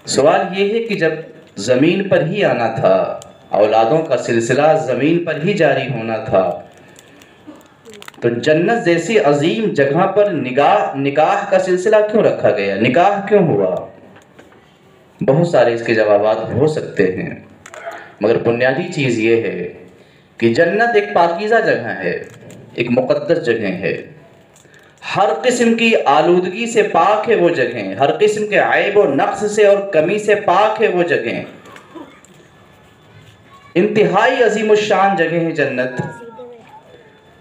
سوال یہ ہے کہ جب زمین پر ہی آنا تھا، اولادوں کا سلسلہ زمین پر ہی جاری ہونا تھا، تو جنت جیسی عظیم جگہ پر نکاح کا سلسلہ کیوں رکھا گیا؟ نکاح کیوں ہوا؟ بہت سارے اس کے جوابات ہو سکتے ہیں، مگر بنیادی چیز یہ ہے کہ جنت ایک پاکیزہ جگہ ہے، ایک مقدس جگہ ہے، ہر قسم کی آلودگی سے پاک ہے وہ جگہیں، ہر قسم کے عیب و نقص سے اور کمی سے پاک ہے وہ جگہیں، انتہائی عظیم الشان جگہ ہے جنت۔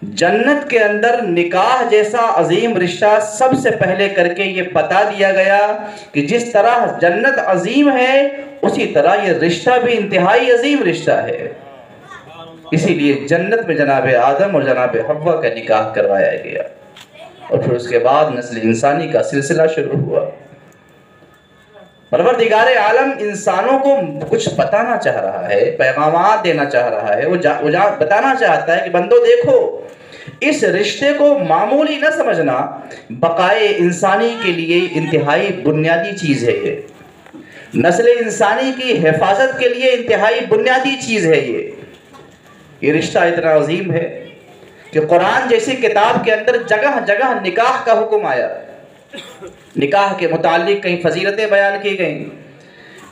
جنت کے اندر نکاح جیسا عظیم رشتہ سب سے پہلے کر کے یہ بتا دیا گیا کہ جس طرح جنت عظیم ہے اسی طرح یہ رشتہ بھی انتہائی عظیم رشتہ ہے۔ اسی لیے جنت میں جناب آدم اور جناب حوا کا نکاح کروایا گیا، اور پھر اس کے بعد نسل انسانی کا سلسلہ شروع ہوا۔ پروردگار عالم انسانوں کو کچھ بتانا چاہ رہا ہے، پیغامات دینا چاہ رہا ہے، وہ بتانا چاہتا ہے کہ بندو دیکھو، اس رشتے کو معمولی نہ سمجھنا، بقائے انسانی کے لیے انتہائی بنیادی چیز ہے یہ، نسل انسانی کی حفاظت کے لیے انتہائی بنیادی چیز ہے یہ رشتہ اتنا عظیم ہے کہ قرآن جیسی کتاب کے اندر جگہ جگہ نکاح کا حکم آیا، نکاح کے متعلق کہیں فضیلتیں بیان کی گئیں،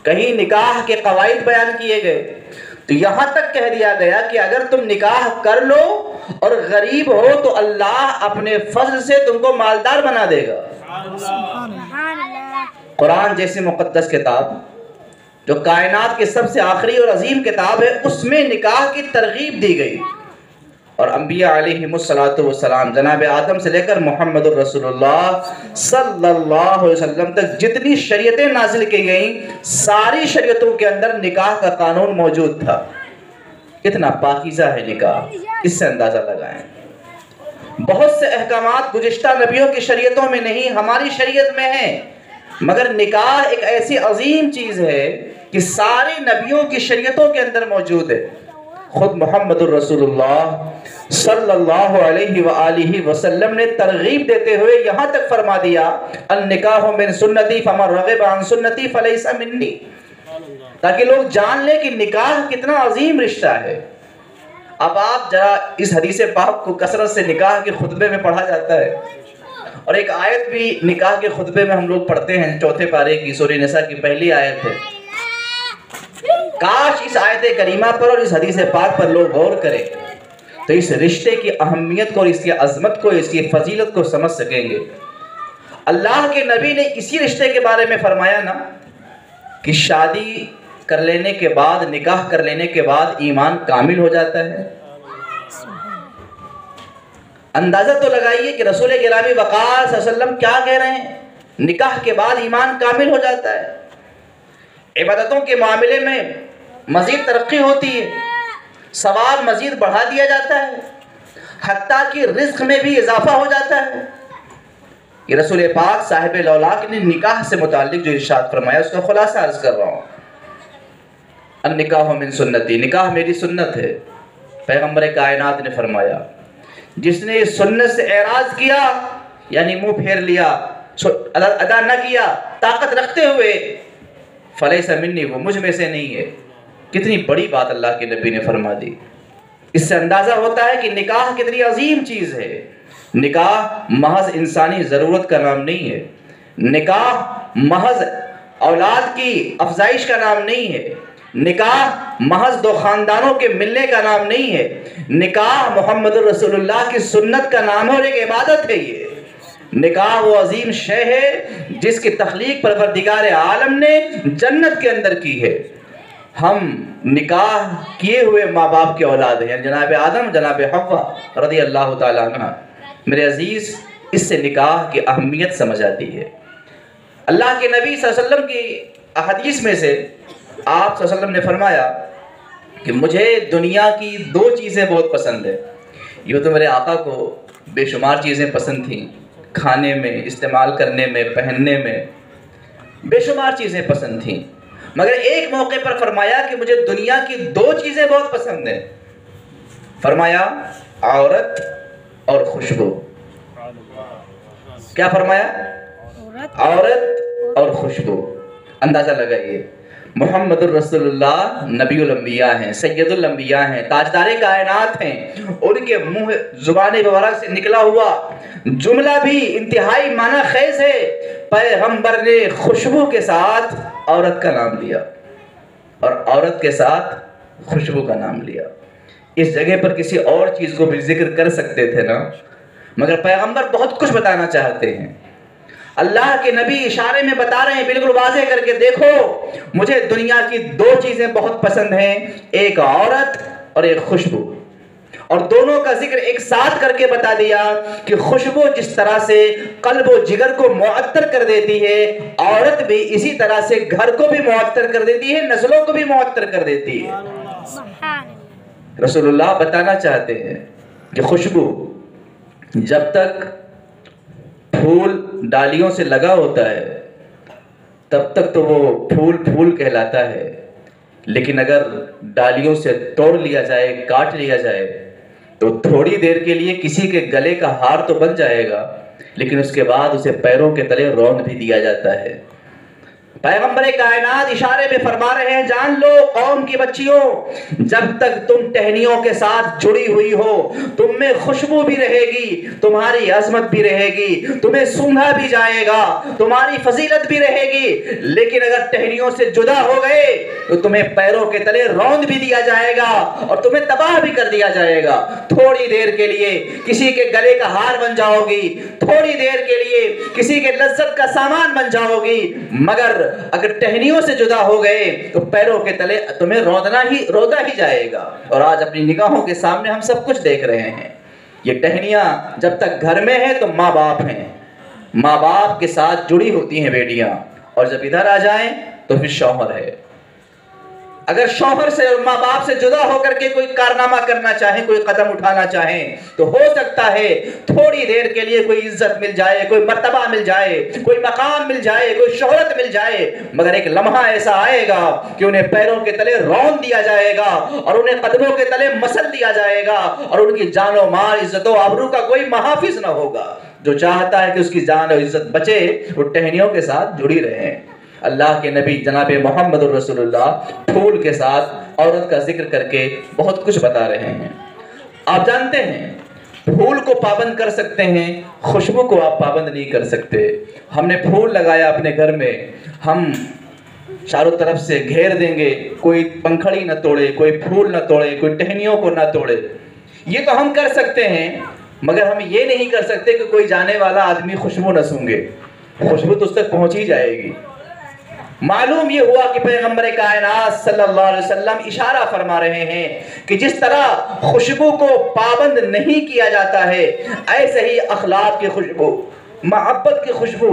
کہیں نکاح کے قواعد بیان کیے گئے، تو یہاں تک کہہ دیا گیا کہ اگر تم نکاح کر لو اور غریب ہو تو اللہ اپنے فضل سے تم کو مالدار بنا دے گا۔ قرآن جیسی مقدس کتاب جو کائنات کی سب سے آخری اور عظیم کتاب ہے، اس میں نکاح کی ترغیب دی گئی، اور انبیاء علیہم السلام جناب آدم سے لے کر محمد الرسول اللہ صلی اللہ علیہ وسلم تک جتنی شریعتیں نازل کی گئیں، ساری شریعتوں کے اندر نکاح کا قانون موجود تھا۔ کتنا پاکیزہ ہے نکاح، اس سے اندازہ لگائیں۔ بہت سے احکامات گزشتہ نبیوں کی شریعتوں میں نہیں، ہماری شریعت میں ہیں، مگر نکاح ایک ایسی عظیم چیز ہے کہ ساری نبیوں کی شریعتوں کے اندر موجود ہے۔ خود محمد الرسول اللہ صلی اللہ علیہ وآلہ وسلم نے ترغیب دیتے ہوئے یہاں تک فرما دیا، النکاح من سنتی فمن رغب عن سنتی فلیس منی، تاکہ لوگ جان لیں کہ نکاح کتنا عظیم رشتہ ہے۔ اب آپ ذرا اس حدیث پاک کو کثرت سے نکاح کے خطبے میں پڑھا جاتا ہے، اور ایک آیت بھی نکاح کے خطبے میں ہم لوگ پڑھتے ہیں، 4 پارے کی سورہ نساء کی پہلی آیت ہے۔ کاش اس آیت کریمہ پر اور اس حدیث پاک پر لوگ غور کریں تو اس رشتے کی اہمیت کو اور اس کی عظمت کو، اس کی فضیلت کو سمجھ سکیں گے۔ اللہ کے نبی نے اسی رشتے کے بارے میں فرمایا نا کہ شادی کر لینے کے بعد، نکاح کر لینے کے بعد ایمان کامل ہو جاتا ہے۔ اندازہ تو لگائیے کہ رسول گرامی وقار صلی اللہ علیہ وسلم کیا کہہ رہے ہیں، نکاح کے بعد ایمان کامل ہو جاتا ہے، عبادتوں کے معاملے میں مزید ترقی ہوتی ہے، ثواب مزید بڑھا دیا جاتا ہے، حتیٰ کہ رزق میں بھی اضافہ ہو جاتا ہے۔ یہ رسول پاک صاحب لولاک نے نکاح سے متعلق جو ارشاد فرمایا اس کا خلاصہ عرض کر رہا ہوں۔ النکاح من سنتی، نکاح میری سنت ہے۔ پیغمبر کائنات نے فرمایا جس نے اس سنت سے اعراض کیا، یعنی منہ پھیر لیا، ادا نہ کیا طاقت رکھتے ہوئے، فلیس منی، وہ مجھ میں سے نہیں ہے۔ کتنی بڑی بات اللہ کے نبی نے فرما دی۔ اس سے اندازہ ہوتا ہے کہ نکاح کتنی عظیم چیز ہے۔ نکاح محض انسانی ضرورت کا نام نہیں ہے، نکاح محض اولاد کی افزائش کا نام نہیں ہے، نکاح محض دو خاندانوں کے ملنے کا نام نہیں ہے، نکاح محمد رسول اللہ کی سنت کا نام ہے اور ایک عبادت ہے۔ یہ نکاح وہ عظیم شے ہے جس کی تخلیق پروردگار عالم نے جنت کے اندر کی ہے۔ ہم نکاح کیے ہوئے ماں باپ کے اولاد ہیں، جناب آدم جناب حوا رضی اللہ تعالیٰ عنہ۔ میرے عزیز، اس سے نکاح کی اہمیت سمجھ آتی ہے۔ اللہ کے نبی صلی اللہ علیہ وسلم کی احادیث میں سے آپ صلی اللہ علیہ وسلم نے فرمایا کہ مجھے دنیا کی 2 چیزیں بہت پسند ہیں۔ یہ تو میرے آقا کو بے شمار چیزیں پسند تھیں، کھانے میں، استعمال کرنے میں، پہننے میں بے شمار چیزیں پسند تھیں، مگر ایک موقع پر فرمایا کہ مجھے دنیا کی 2 چیزیں بہت پسند ہیں۔ فرمایا عورت اور خوشبو۔ کیا فرمایا؟ عورت اور خوشبو۔ اندازہ لگائیے، محمد الرسول اللہ نبی الانبیاء ہیں، سید الانبیاء ہیں، تاجدار کائنات ہیں، ان کے منہ زبان مبارک سے نکلا ہوا جملہ بھی انتہائی معنی خیز ہے۔ پیغمبر نے خوشبو کے ساتھ عورت کا نام لیا اور عورت کے ساتھ خوشبو کا نام لیا۔ اس جگہ پر کسی اور چیز کو بھی ذکر کر سکتے تھے نا، مگر پیغمبر بہت کچھ بتانا چاہتے ہیں۔ اللہ کے نبی اشارے میں بتا رہے ہیں بالکل واضح کر کے، دیکھو مجھے دنیا کی دو چیزیں بہت پسند ہیں، ایک عورت اور ایک خوشبو، اور دونوں کا ذکر ایک ساتھ کر کے بتا دیا کہ خوشبو جس طرح سے قلب و جگر کو معطر کر دیتی ہے، عورت بھی اسی طرح سے گھر کو بھی معطر کر دیتی ہے، نسلوں کو بھی معطر کر دیتی ہے۔ رسول اللہ بتانا چاہتے ہیں کہ خوشبو جب تک پھول ڈالیوں سے لگا ہوتا ہے تب تک تو وہ پھول کہلاتا ہے، لیکن اگر ڈالیوں سے توڑ لیا جائے، کاٹ لیا جائے تو تھوڑی دیر کے لیے کسی کے گلے کا ہار تو بن جائے گا، لیکن اس کے بعد اسے پیروں کے تلے رون بھی دیا جاتا ہے۔ پیغمبر کائنات اشارے میں فرما رہے ہیں، جان لو قوم کی بچیوں، جب تک تم ٹہنیوں کے ساتھ جڑی ہوئی ہو تم میں خوشبو بھی رہے گی، تمہاری عظمت بھی رہے گی، تمہیں سونگھا بھی جائے گا، تمہاری فضیلت بھی رہے گی، لیکن اگر ٹہنیوں سے جدا ہو گئے تو تمہیں پیروں کے تلے روند بھی دیا جائے گا اور تمہیں تباہ بھی کر دیا جائے گا۔ تھوڑی دیر کے لیے کسی کے گلے کا ہار بن جاؤ گی، تھوڑی دیر کے لیے کسی کے لذت کا سامان بن جاؤ گی، مگر اگر ٹہنیوں سے جدا ہو گئے تو پیروں کے تلے تمہیں رودا ہی جائے گا۔ اور آج اپنی نگاہوں کے سامنے ہم سب کچھ دیکھ رہے ہیں، یہ ٹہنیاں جب تک گھر میں ہیں تو ماں باپ ہیں، ماں باپ کے ساتھ جڑی ہوتی ہیں بیٹیاں، اور جب ادھر آ جائیں تو پھر شوہر ہے۔ اگر شوہر سے اور ماں باپ سے جدا ہو کر کے کوئی کارنامہ کرنا چاہیں، کوئی قدم اٹھانا چاہیں تو ہو سکتا ہے تھوڑی دیر کے لیے کوئی عزت مل جائے، کوئی مرتبہ مل جائے، کوئی مقام مل جائے، کوئی شہرت مل جائے، مگر ایک لمحہ ایسا آئے گا کہ انہیں پیروں کے تلے رون دیا جائے گا اور انہیں قدموں کے تلے مسل دیا جائے گا، اور ان کی جان و مال، عزت و آبرو کا کوئی محافظ نہ ہوگا۔ جو چاہتا ہے کہ اس کی جان و عزت بچے وہ ٹہنیوں کے ساتھ جڑی رہے۔ اللہ کے نبی جناب محمد الرسول اللہ پھول کے ساتھ عورت کا ذکر کر کے بہت کچھ بتا رہے ہیں۔ آپ جانتے ہیں پھول کو پابند کر سکتے ہیں، خوشبو کو آپ پابند نہیں کر سکتے۔ ہم نے پھول لگایا اپنے گھر میں، ہم چاروں طرف سے گھیر دیں گے، کوئی پنکھڑی نہ توڑے، کوئی پھول نہ توڑے، کوئی ٹہنیوں کو نہ توڑے، یہ تو ہم کر سکتے ہیں، مگر ہم یہ نہیں کر سکتے کہ کوئی جانے والا آدمی خوشبو نہ سونگے، خوشبو تو اس تک پہنچ ہی جائے گی۔ معلوم یہ ہوا کہ پیغمبر کائنات صلی اللہ علیہ وسلم اشارہ فرما رہے ہیں کہ جس طرح خوشبو کو پابند نہیں کیا جاتا ہے، ایسے ہی اخلاق کی خوشبو، محبت کی خوشبو،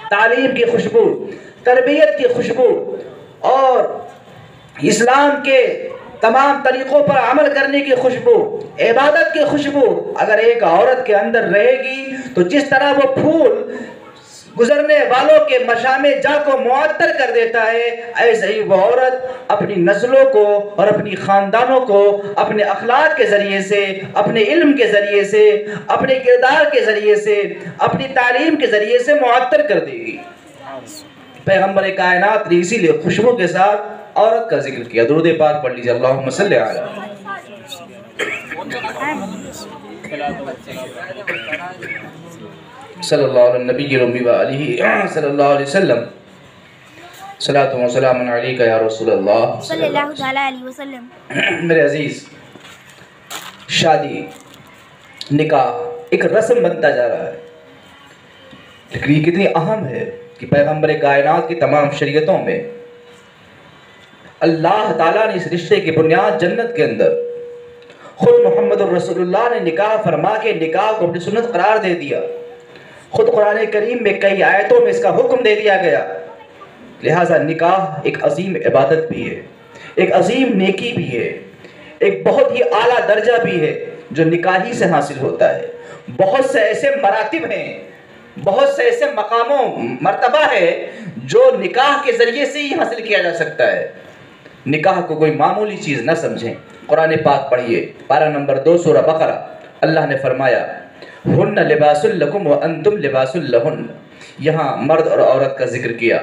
تعلیم کی خوشبو، تربیت کی خوشبو اور اسلام کے تمام طریقوں پر عمل کرنے کی خوشبو، عبادت کی خوشبو اگر ایک عورت کے اندر رہے گی تو جس طرح وہ پھول گزرنے والوں کے مشام جا کو معطر کر دیتا ہے، ایسے ہی وہ عورت اپنی نسلوں کو اور اپنی خاندانوں کو اپنے اخلاق کے ذریعے سے، اپنے علم کے ذریعے سے، اپنے کردار کے ذریعے سے، اپنی تعلیم کے ذریعے سے معطر کر دے گی۔ پیغمبر کائنات نے اسی لیے خوشبو کے ساتھ عورت کا ذکر کیا۔ درود پاک پڑھ لیجیے، اللہم صلی علی صلی اللہ علیہ نبی رمی و علیہ صلی اللہ علیہ وسلم، صلاۃ و سلام علیکہ یا رسول اللہ صلی اللہ علیہ وسلم۔ میرے عزیز، شادی، نکاح ایک رسم بنتا جا رہا ہے، لیکن یہ کتنی اہم ہے کہ پیغمبر کائنات کی تمام شریعتوں میں اللہ تعالیٰ نے اس رشتے کی بنیاد جنت کے اندر خود محمد الرسول اللہ نے نکاح فرما کے نکاح کو اپنی سنت قرار دے دیا۔ خود قرآن کریم میں کئی آیتوں میں اس کا حکم دے دیا گیا، لہٰذا نکاح ایک عظیم عبادت بھی ہے، ایک عظیم نیکی بھی ہے، ایک بہت ہی اعلیٰ درجہ بھی ہے جو نکاحی سے حاصل ہوتا ہے۔ بہت سے ایسے مراتب ہیں، بہت سے ایسے مقام و مرتبہ ہے جو نکاح کے ذریعے سے ہی حاصل کیا جا سکتا ہے۔ نکاح کو کوئی معمولی چیز نہ سمجھیں۔ قرآن پاک پڑھیے، پارہ نمبر 2 سورہ بقرہ، اللہ نے فرمایا ہن لباس لکم وانتم لباس لہن۔ یہاں مرد اور عورت کا ذکر کیا۔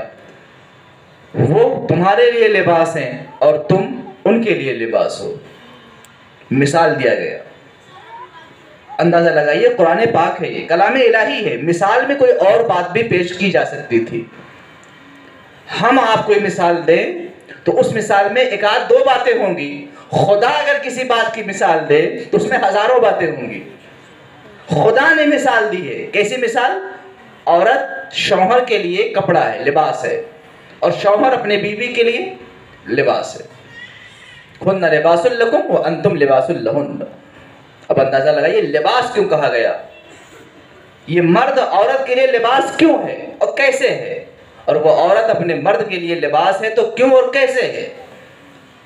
وہ تمہارے لیے لباس ہیں اور تم ان کے لیے لباس ہو. مثال دیا گیا. اندازہ لگائیے قرآن پاک ہے، یہ کلام الہی ہے. مثال میں کوئی اور بات بھی پیش کی جا سکتی تھی. ہم آپ کوئی مثال دیں تو اس مثال میں ایک آدھ دو باتیں ہوں گی. خدا اگر کسی بات کی مثال دے تو اس میں ہزاروں باتیں ہوں گی. خدا نے مثال دی ہے. کیسی مثال؟ عورت شوہر کے لیے کپڑا ہے، لباس ہے، اور شوہر اپنے بیوی کے لیے لباس ہے. ہن لباس لکم وانتم لباس لہن. اب اندازہ لگائیے لباس کیوں کہا گیا. یہ مرد عورت کے لیے لباس کیوں ہے اور کیسے ہے، اور وہ عورت اپنے مرد کے لیے لباس ہے تو کیوں اور کیسے ہے.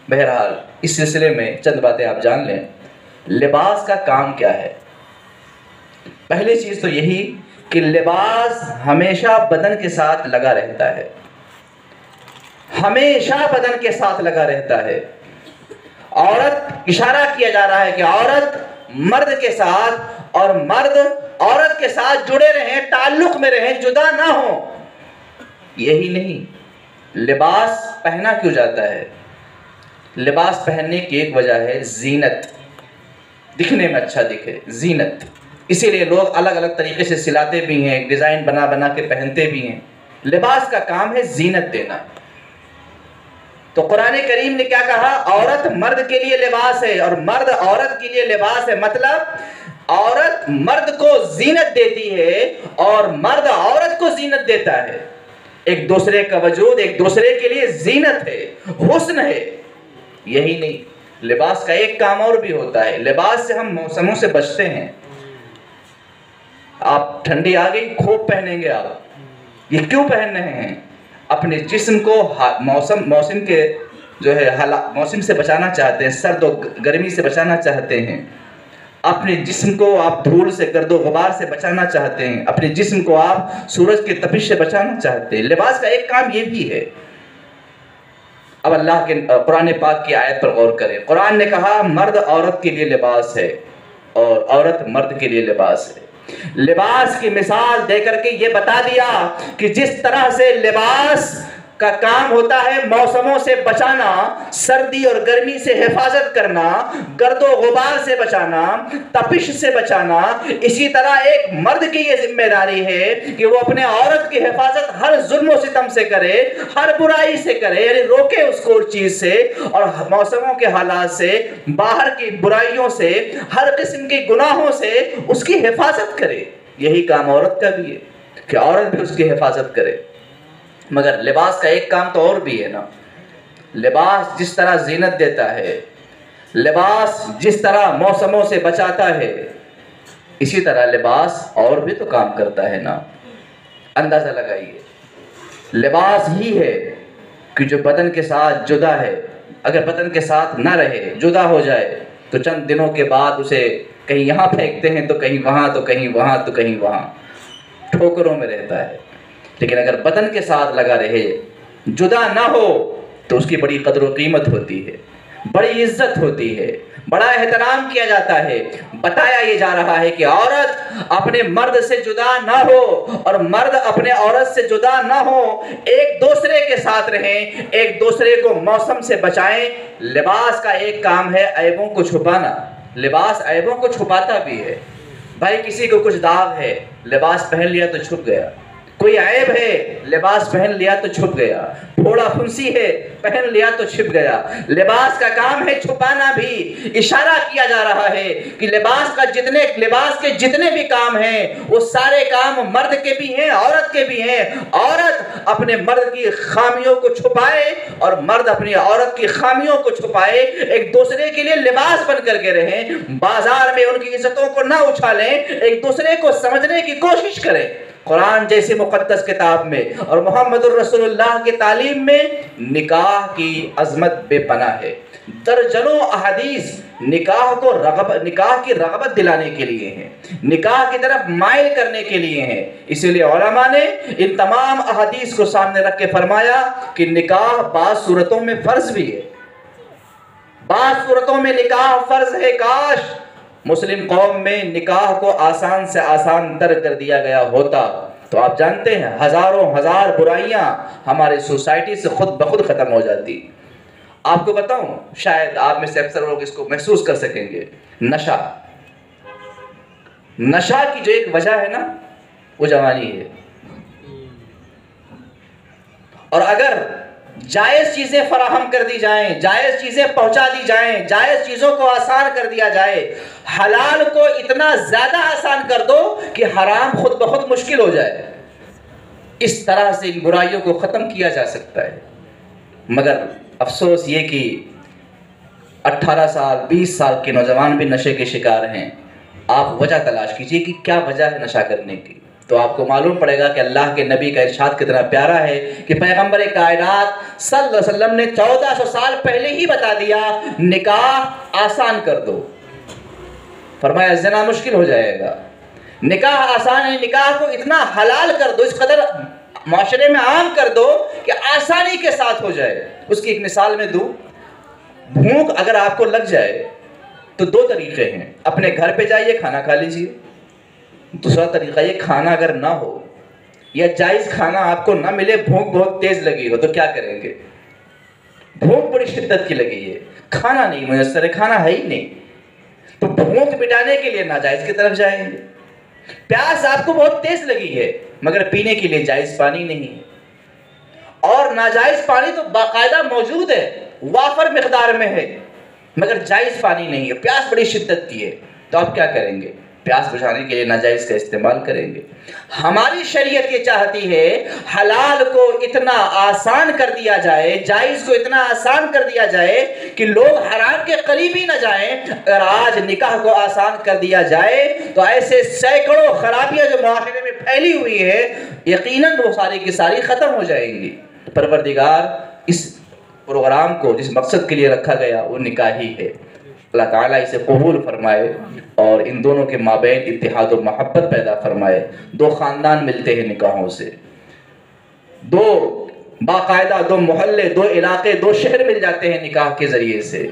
بہرحال اس سلسلے میں چند باتیں آپ جان لیں. لباس کا کام کیا ہے؟ پہلی چیز تو یہی کہ لباس ہمیشہ بدن کے ساتھ لگا رہتا ہے، ہمیشہ بدن کے ساتھ لگا رہتا ہے. عورت، اشارہ کیا جا رہا ہے کہ عورت مرد کے ساتھ اور مرد عورت کے ساتھ جڑے رہیں، تعلق میں رہیں، جدا نہ ہوں. یہی نہیں، لباس پہنا کیوں جاتا ہے؟ لباس پہننے کی ایک وجہ ہے زینت، دکھنے میں اچھا دکھے، زینت. اسی لیے لوگ الگ الگ طریقے سے سلاتے بھی ہیں، ڈیزائن بنا بنا کے پہنتے بھی ہیں. لباس کا کام ہے زینت دینا. تو قرآن کریم نے کیا کہا؟ عورت مرد کے لیے لباس ہے اور مرد عورت کے لیے لباس ہے. مطلب عورت مرد کو زینت دیتی ہے اور مرد عورت کو زینت دیتا ہے. ایک دوسرے کا وجود ایک دوسرے کے لیے زینت ہے، حسن ہے. یہی نہیں، لباس کا ایک کام اور بھی ہوتا ہے. لباس سے ہم موسموں سے بچتے ہیں. آپ ٹھنڈی آ گئی، خوب پہنیں گے. آپ یہ کیوں پہن رہے ہیں؟ اپنے جسم کو موسم کے جو ہے موسم سے بچانا چاہتے ہیں، سرد و گرمی سے بچانا چاہتے ہیں. اپنے جسم کو آپ دھول سے، گرد و غبار سے بچانا چاہتے ہیں. اپنے جسم کو آپ سورج کی تپش سے بچانا چاہتے ہیں. لباس کا ایک کام یہ بھی ہے. اب اللہ کے قرآن پاک کی آیت پر غور کریں. قرآن نے کہا مرد عورت کے لیے لباس ہے اور عورت مرد کے لیے لباس ہے. لباس کی مثال دے کر کے یہ بتا دیا کہ جس طرح سے لباس کا کام ہوتا ہے موسموں سے بچانا، سردی اور گرمی سے حفاظت کرنا، گرد و غبار سے بچانا، تپش سے بچانا، اسی طرح ایک مرد کی یہ ذمہ داری ہے کہ وہ اپنے عورت کی حفاظت ہر ظلم و ستم سے کرے، ہر برائی سے کرے، یعنی روکے اس کو اس چیز سے، اور موسموں کے حالات سے، باہر کی برائیوں سے، ہر قسم کی گناہوں سے اس کی حفاظت کرے. یہی کام عورت کا بھی ہے کہ عورت بھی اس کی حفاظت کرے. مگر لباس کا ایک کام تو اور بھی ہے نا. لباس جس طرح زینت دیتا ہے، لباس جس طرح موسموں سے بچاتا ہے، اسی طرح لباس اور بھی تو کام کرتا ہے نا. اندازہ لگائیے، لباس ہی ہے کہ جو بدن کے ساتھ جدا ہے. اگر بدن کے ساتھ نہ رہے، جدا ہو جائے، تو چند دنوں کے بعد اسے کہیں یہاں پھینکتے ہیں تو کہیں وہاں، تو کہیں وہاں، تو کہیں وہاں، ٹھوکروں میں رہتا ہے. لیکن اگر بدن کے ساتھ لگا رہے، جدا نہ ہو، تو اس کی بڑی قدر و قیمت ہوتی ہے، بڑی عزت ہوتی ہے، بڑا احترام کیا جاتا ہے. بتایا یہ جا رہا ہے کہ عورت اپنے مرد سے جدا نہ ہو اور مرد اپنے عورت سے جدا نہ ہو، ایک دوسرے کے ساتھ رہیں، ایک دوسرے کو موسم سے بچائیں. لباس کا ایک کام ہے عیبوں کو چھپانا. لباس عیبوں کو چھپاتا بھی ہے. بھائی کسی کو کچھ داغ ہے، لباس پہن لیا تو چھپ گیا. کوئی عیب ہے، لباس پہن لیا تو چھپ گیا. پھوڑا پھنسی ہے، پہن لیا تو چھپ گیا. لباس کا کام ہے چھپانا بھی. اشارہ کیا جا رہا ہے کہ لباس کے جتنے بھی کام ہیں وہ سارے کام مرد کے بھی ہیں، عورت کے بھی ہیں. عورت اپنے مرد کی خامیوں کو چھپائے اور مرد اپنی عورت کی خامیوں کو چھپائے. ایک دوسرے کے لیے لباس بن کر کے رہیں. بازار میں ان کی عزتوں کو نہ اچھالیں، ایک دوسرے کو سمجھنے کی کوشش کریں. قرآن جیسی مقدس کتاب میں اور محمد الرسول اللہ کی تعلیم میں نکاح کی عظمت بے پناہ ہے. درجنوں احادیث نکاح کی رغبت دلانے کے لیے ہیں، نکاح کی طرف مائل کرنے کے لیے ہیں. اسی لیے علماء نے ان تمام احادیث کو سامنے رکھ کے فرمایا کہ نکاح بعض صورتوں میں فرض بھی ہے، بعض صورتوں میں نکاح فرض ہے. کاش مسلم قوم میں نکاح کو آسان سے آسان تر کر دیا گیا ہوتا تو آپ جانتے ہیں ہزاروں ہزار برائیاں ہمارے سوسائٹی سے خود بخود ختم ہو جاتی۔ آپ کو بتاؤں، شاید آپ میں سے اکثر لوگ اس کو محسوس کر سکیں گے، نشہ کی جو ایک وجہ ہے نا، وہ جوانی ہے۔ اور اگر جائز چیزیں فراہم کر دی جائیں، جائز چیزیں پہنچا دی جائیں، جائز چیزوں کو آسان کر دیا جائے، حلال کو اتنا زیادہ آسان کر دو کہ حرام خود بخود مشکل ہو جائے، اس طرح سے ان برائیوں کو ختم کیا جا سکتا ہے۔ مگر افسوس یہ کہ 18 سال 20 سال کے نوجوان بھی نشے کے شکار ہیں۔ آپ وجہ تلاش کیجئے کہ کیا وجہ ہے نشہ کرنے کی، تو آپ کو معلوم پڑے گا کہ اللہ کے نبی کا ارشاد کتنا پیارا ہے کہ پیغمبر کائنات صلی اللہ علیہ وسلم نے 1400 سال پہلے ہی بتا دیا، نکاح آسان کر دو۔ فرمایا زنا مشکل ہو جائے گا، نکاح آسان ہے، نکاح کو اتنا حلال کر دو، اس قدر معاشرے میں عام کر دو کہ آسانی کے ساتھ ہو جائے۔ اس کی ایک مثال میں دوں، بھوک اگر آپ کو لگ جائے تو 2 طریقے ہیں، اپنے گھر پہ جائیے کھانا کھا لیجیے، دوسرا طریقہ یہ کھانا اگر نہ ہو یا جائز کھانا آپ کو نہ ملے، بھوک بہت تیز لگی ہو تو کیا کریں گے؟ بھوک بڑی شدت کی لگی ہے، کھانا نہیں میسر ہے، کھانا ہے ہی نہیں، تو بھوک مٹانے کے لیے ناجائز کی طرف جائیں گے۔ پیاس آپ کو بہت تیز لگی ہے مگر پینے کے لیے جائز پانی نہیں ہے، اور ناجائز پانی تو باقاعدہ موجود ہے، وافر مقدار میں ہے مگر جائز پانی نہیں ہے، پیاس بڑی شدت کی ہے، تو آپ کیا کریں گے؟ پیاس بجھانے کے لیے ناجائز کا استعمال کریں گے۔ ہماری شریعت یہ چاہتی ہے حلال کو اتنا آسان کر دیا جائے، جائز کو اتنا آسان کر دیا جائے کہ لوگ حرام کے قریب ہی نہ جائیں۔ اگر آج نکاح کو آسان کر دیا جائے تو ایسے سینکڑوں خرابیاں جو معاشرے میں پھیلی ہوئی ہے، یقیناً وہ ساری کی ساری ختم ہو جائیں گی۔ پروردگار اس پروگرام کو جس مقصد کے لیے رکھا گیا وہ نکاح ہی ہے، اللہ تعالیٰ اسے قبول فرمائے اور ان دونوں کے مابین اتحاد و محبت پیدا فرمائے۔ 2 خاندان ملتے ہیں نکاحوں سے، 2 باقاعدہ 2 محلے، 2 علاقے، 2 شہر مل جاتے ہیں نکاح کے ذریعے سے۔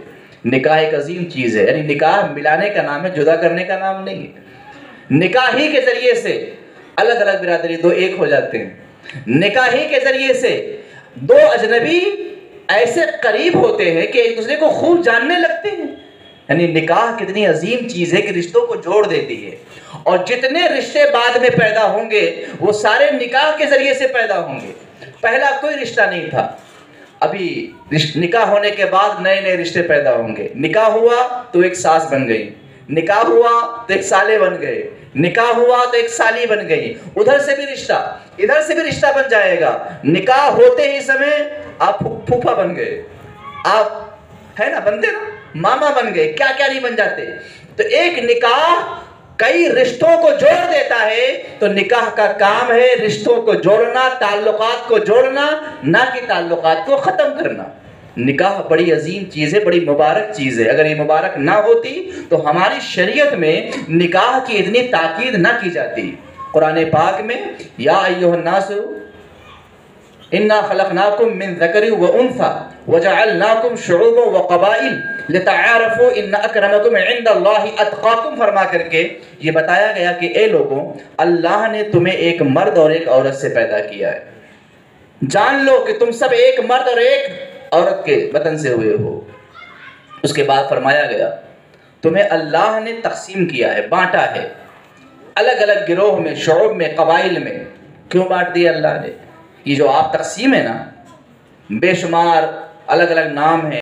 نکاح ایک عظیم چیز ہے، یعنی نکاح ملانے کا نام ہے، جدا کرنے کا نام نہیں ہے۔ نکاح ہی کے ذریعے سے الگ الگ برادری 2 ایک ہو جاتے ہیں، نکاح ہی کے ذریعے سے 2 اجنبی ایسے قریب ہوتے ہیں کہ ایک دوسرے کو خوب جاننے لگتے ہیں۔ یعنی نکاح کتنی عظیم چیز ہے کہ رشتوں کو جوڑ دیتی ہے، اور جتنے رشتے بعد میں پیدا ہوں گے وہ سارے نکاح کے ذریعے سے پیدا ہوں گے۔ پہلا کوئی رشتہ نہیں تھا، ابھی نکاح ہونے کے بعد نئے نئے رشتے پیدا ہوں گے۔ نکاح ہوا تو ایک ساس بن گئی، نکاح ہوا تو ایک سالے بن گئے، نکاح ہوا تو ایک سالی بن گئی، ادھر سے بھی رشتہ ادھر سے بھی رشتہ بن جائے گا۔ نکاح ہوتے ہی سمے آپ پھوپھا بن گئے، آپ ہے نا بنتے نا، ماما بن گئے، کیا کیا نہیں بن جاتے۔ تو ایک نکاح کئی رشتوں کو جوڑ دیتا ہے، تو نکاح کا کام ہے رشتوں کو جوڑنا، تعلقات کو جوڑنا، نہ کہ تعلقات کو ختم کرنا۔ نکاح بڑی عظیم چیز ہے، بڑی مبارک چیز ہے، اگر یہ مبارک نہ ہوتی تو ہماری شریعت میں نکاح کی اتنی تاکید نہ کی جاتی۔ قرآن پاک میں یا ایھا الناس انا خلقناکم من ذکر و انثی وجعلناکم شعوبا وقبائل لتعارفوا ان اکرمکم عند اللہ اتقاکم فرما کر کے یہ بتایا گیا کہ اے لوگوں، اللہ نے تمہیں ایک مرد اور ایک عورت سے پیدا کیا ہے، جان لو کہ تم سب ایک مرد اور ایک عورت کے وطن سے ہوئے ہو۔ اس کے بعد فرمایا گیا تمہیں اللہ نے تقسیم کیا ہے، بانٹا ہے، الگ الگ گروہ میں، شعوب میں، قبائل میں۔ کیوں بانٹ دیا اللہ نے؟ یہ جو آپ تقسیم ہے نا، بے شمار الگ الگ نام ہیں۔